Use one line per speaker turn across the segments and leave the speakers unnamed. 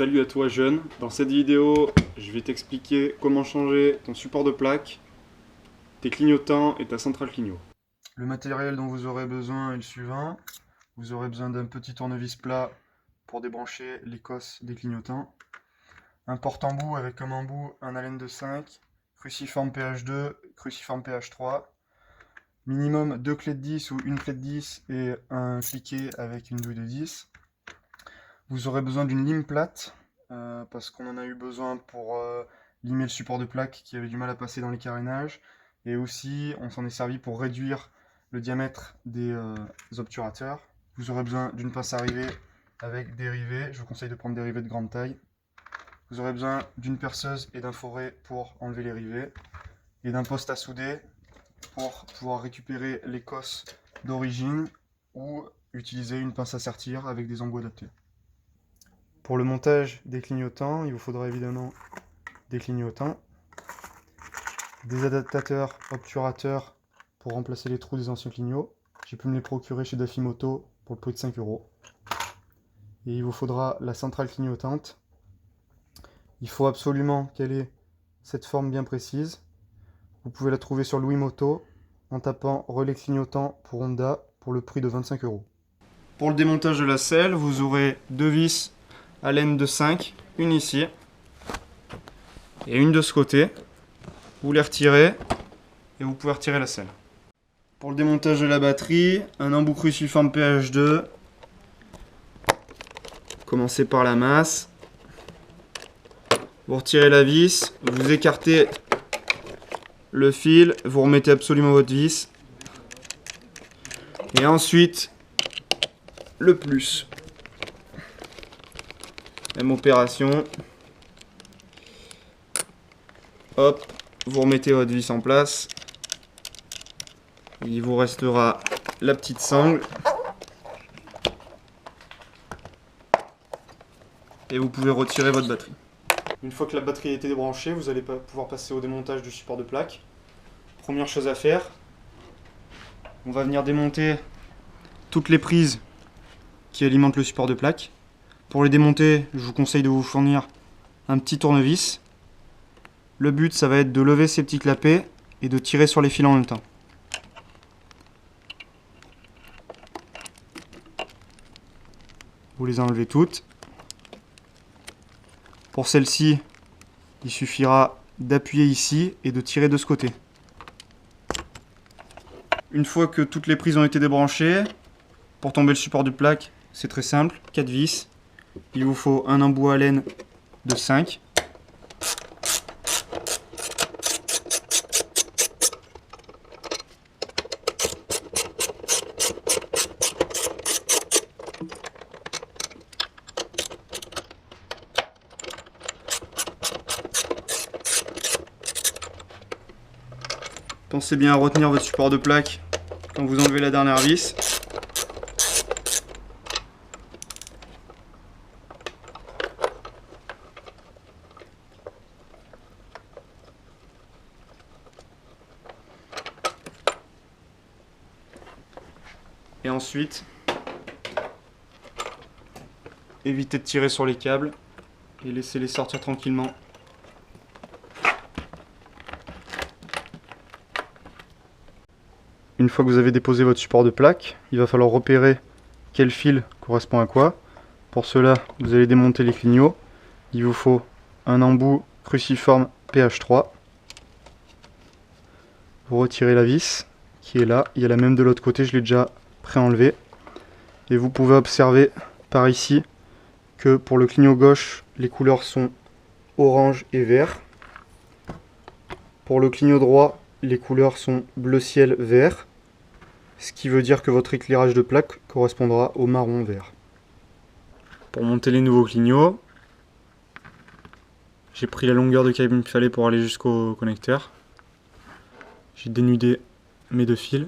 Salut à toi jeune, dans cette vidéo je vais t'expliquer comment changer ton support de plaque, tes clignotants et ta centrale cligno.
Le matériel dont vous aurez besoin est le suivant. Vous aurez besoin d'un petit tournevis plat pour débrancher les cosses des clignotants, un porte-embout avec comme embout un allen de 5, cruciforme PH2, cruciforme PH3, minimum 2 clés de 10 ou une clé de 10 et un cliquet avec une douille de 10. Vous aurez besoin d'une lime plate parce qu'on en a eu besoin pour limer le support de plaque qui avait du mal à passer dans les carénages, et aussi on s'en est servi pour réduire le diamètre des obturateurs. Vous aurez besoin d'une pince à rivet avec des rivets, je vous conseille de prendre des rivets de grande taille. Vous aurez besoin d'une perceuse et d'un fourré pour enlever les rivets, et d'un poste à souder pour pouvoir récupérer les cosses d'origine, ou utiliser une pince à sertir avec des embouts adaptés. Pour le montage des clignotants, il vous faudra évidemment des clignotants, des adaptateurs obturateurs pour remplacer les trous des anciens clignots. J'ai pu me les procurer chez Dafimoto pour le prix de 5 €. Et il vous faudra la centrale clignotante. Il faut absolument qu'elle ait cette forme bien précise. Vous pouvez la trouver sur Louis Moto en tapant relais clignotant pour Honda pour le prix de 25 €.
Pour le démontage de la selle, vous aurez deux vis Allen de 5, une ici et une de ce côté. Vous les retirez et vous pouvez retirer la selle. Pour le démontage de la batterie, un embout cruciforme PH2. Commencez par la masse. Vous retirez la vis, vous écartez le fil, vous remettez absolument votre vis. Et ensuite, le plus. Même opération. Hop, vous remettez votre vis en place. Il vous restera la petite sangle. Et vous pouvez retirer votre batterie. Une fois que la batterie a été débranchée, vous allez pouvoir passer au démontage du support de plaque. Première chose à faire, on va venir démonter toutes les prises qui alimentent le support de plaque. Pour les démonter, je vous conseille de vous fournir un petit tournevis. Le but, ça va être de lever ces petits clapets et de tirer sur les fils en même temps. Vous les enlevez toutes. Pour celle-ci, il suffira d'appuyer ici et de tirer de ce côté. Une fois que toutes les prises ont été débranchées, pour tomber le support de plaque, c'est très simple, 4 vis. Il vous faut un embout à laine de 5. Pensez bien à retenir votre support de plaque quand vous enlevez la dernière vis. Et ensuite, évitez de tirer sur les câbles et laissez-les sortir tranquillement. Une fois que vous avez déposé votre support de plaque, il va falloir repérer quel fil correspond à quoi. Pour cela, vous allez démonter les clignots. Il vous faut un embout cruciforme PH3. Vous retirez la vis qui est là. Il y a la même de l'autre côté, je l'ai déjà pré-enlevé. Et vous pouvez observer par ici que pour le clignot gauche, les couleurs sont orange et vert. Pour le clignot droit, les couleurs sont bleu ciel vert. Ce qui veut dire que votre éclairage de plaque correspondra au marron vert. Pour monter les nouveaux clignots, j'ai pris la longueur de câble qu'il me fallait pour aller jusqu'au connecteur. J'ai dénudé mes deux fils.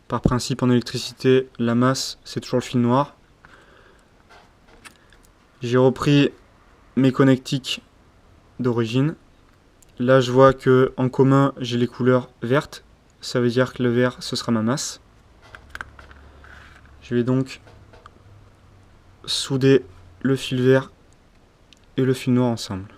Par principe en électricité, la masse c'est toujours le fil noir. J'ai repris mes connectiques d'origine. Là je vois que en commun j'ai les couleurs vertes. Ça veut dire que le vert, ce sera ma masse. Je vais donc souder le fil vert et le fil noir ensemble.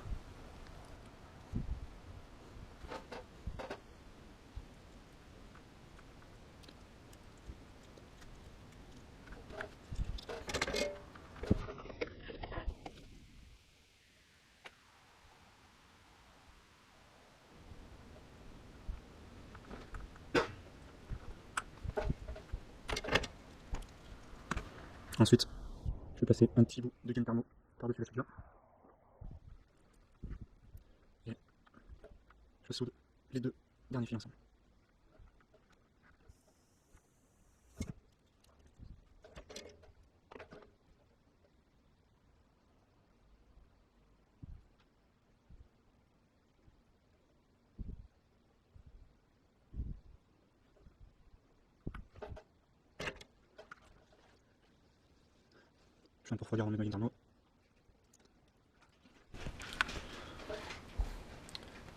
Ensuite, je vais passer un petit bout de gaine thermo par-dessus le fil. Et je soude les deux derniers fils ensemble. Je viens pour refroidir en gaine thermo.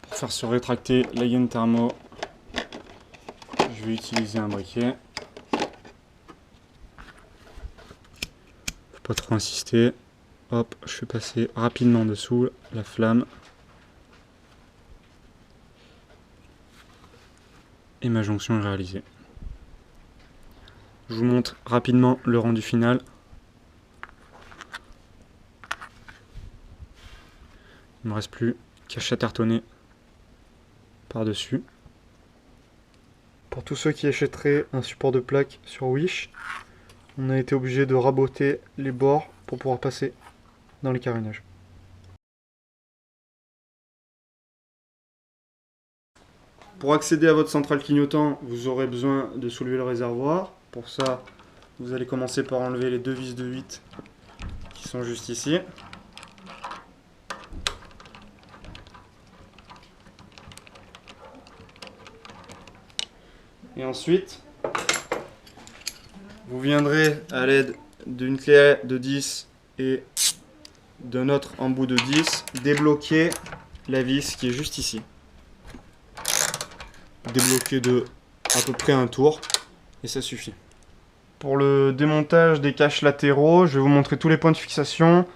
Pour faire se rétracter la gaine thermo, je vais utiliser un briquet. Faut pas trop insister. Hop, je fais passer rapidement dessous la flamme. Et ma jonction est réalisée. Je vous montre rapidement le rendu final. Il ne me reste plus qu'à chatartonner par-dessus. Pour tous ceux qui achèteraient un support de plaque sur Wish, on a été obligé de raboter les bords pour pouvoir passer dans les carénages. Pour accéder à votre centrale clignotant, vous aurez besoin de soulever le réservoir. Pour ça, vous allez commencer par enlever les deux vis de 8 qui sont juste ici. Et ensuite, vous viendrez à l'aide d'une clé de 10 et d'un autre embout de 10 débloquer la vis qui est juste ici. Débloquer de à peu près un tour et ça suffit. Pour le démontage des caches latéraux, je vais vous montrer tous les points de fixation.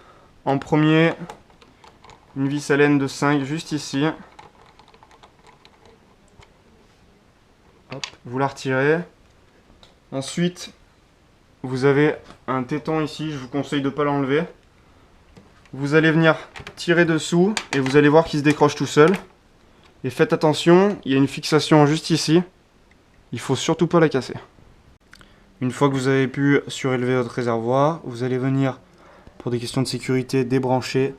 En premier, une vis à laine de 5 juste ici. Hop, vous la retirez. Ensuite, vous avez un téton ici, je vous conseille de ne pas l'enlever. Vous allez venir tirer dessous et vous allez voir qu'il se décroche tout seul. Et faites attention, il y a une fixation juste ici. Il faut surtout pas la casser. Une fois que vous avez pu surélever votre réservoir, vous allez venir, pour des questions de sécurité, débrancher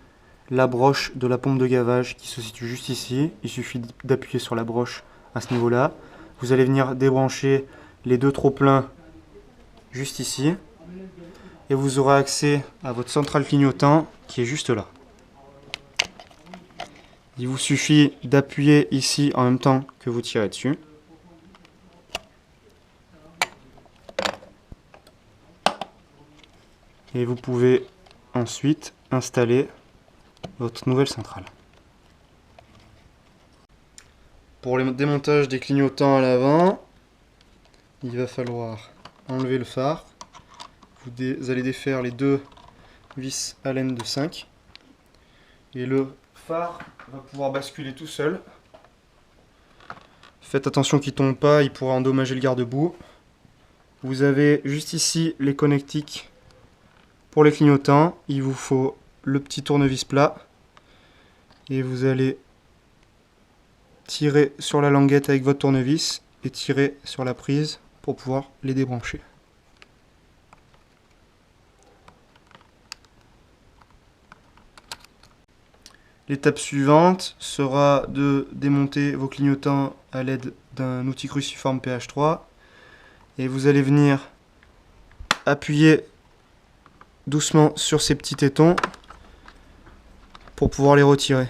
la broche de la pompe de gavage qui se situe juste ici. Il suffit d'appuyer sur la broche à ce niveau-là. Vous allez venir débrancher les deux trop-pleins juste ici. Et vous aurez accès à votre centrale clignotant qui est juste là. Il vous suffit d'appuyer ici en même temps que vous tirez dessus. Et vous pouvez ensuite installer votre nouvelle centrale. Pour le démontage des clignotants à l'avant, il va falloir enlever le phare. Vous allez défaire les deux vis à laine de 5. Et le phare va pouvoir basculer tout seul. Faites attention qu'il ne tombe pas, il pourra endommager le garde-boue. Vous avez juste ici les connectiques pour les clignotants. Il vous faut le petit tournevis plat. Et vous allez tirer sur la languette avec votre tournevis et tirer sur la prise pour pouvoir les débrancher. L'étape suivante sera de démonter vos clignotants à l'aide d'un outil cruciforme PH3 et vous allez venir appuyer doucement sur ces petits tétons pour pouvoir les retirer.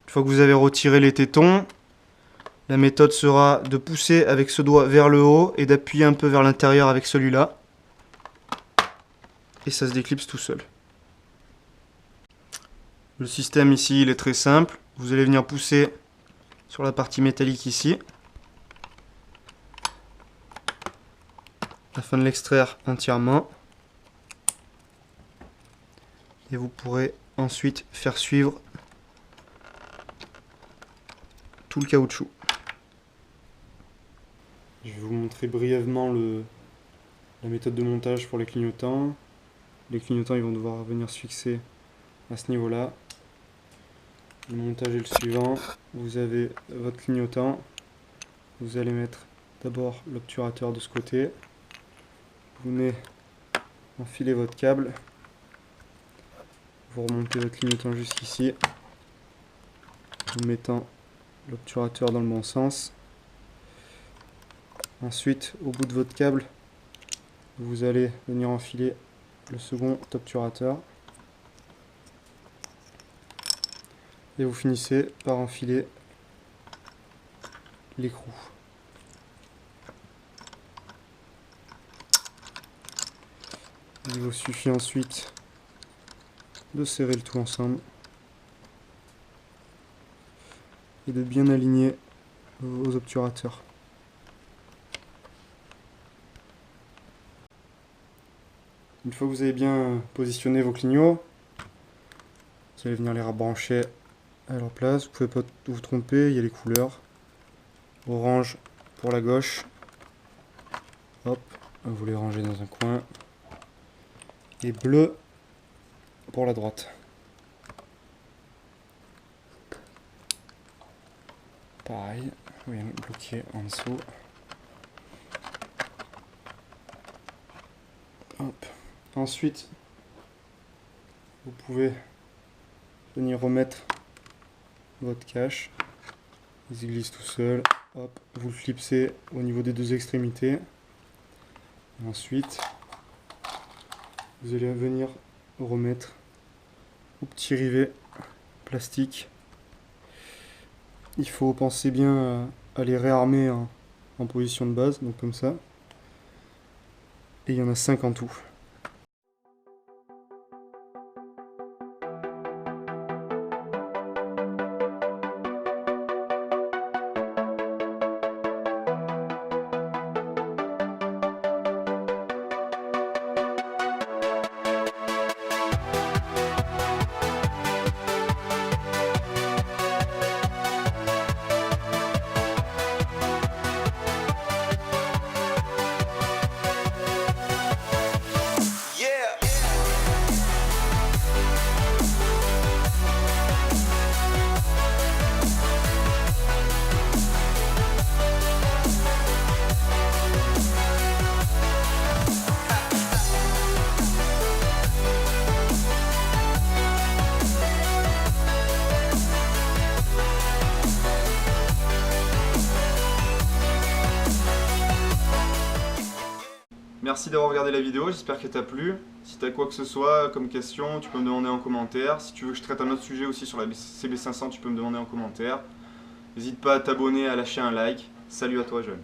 Une fois que vous avez retiré les tétons, La méthode sera de pousser avec ce doigt vers le haut et d'appuyer un peu vers l'intérieur avec celui-là. Et ça se déclipse tout seul. Le système ici, il est très simple. Vous allez venir pousser sur la partie métallique ici, afin de l'extraire entièrement. Et vous pourrez ensuite faire suivre tout le caoutchouc. Je vais vous montrer brièvement la méthode de montage pour les clignotants. Les clignotants ils vont devoir venir se fixer à ce niveau-là. Le montage est le suivant. Vous avez votre clignotant. Vous allez mettre d'abord l'obturateur de ce côté. Vous venez enfiler votre câble. Vous remontez votre clignotant jusqu'ici. En mettant l'obturateur dans le bon sens. Ensuite, au bout de votre câble, vous allez venir enfiler le second obturateur. Et vous finissez par enfiler l'écrou. Il vous suffit ensuite de serrer le tout ensemble et de bien aligner vos obturateurs. Une fois que vous avez bien positionné vos clignots, vous allez venir les rabrancher à leur place. Vous pouvez pas vous tromper, il y a les couleurs. Orange pour la gauche. Hop, vous les rangez dans un coin. Et bleu pour la droite. Pareil, vous venez bloquer en dessous. Hop. Ensuite, vous pouvez venir remettre votre cache. Il se glisse tout seul. Hop, vous le clipsez au niveau des deux extrémités. Et ensuite, vous allez venir remettre au petit rivet plastique. Il faut penser bien à les réarmer en position de base, donc comme ça. Et il y en a 5 en tout.
Merci d'avoir regardé la vidéo, j'espère qu'elle t'a plu. Si tu as quoi que ce soit comme question, tu peux me demander en commentaire. Si tu veux que je traite un autre sujet aussi sur la CB500, tu peux me demander en commentaire. N'hésite pas à t'abonner, à lâcher un like. Salut à toi jeune.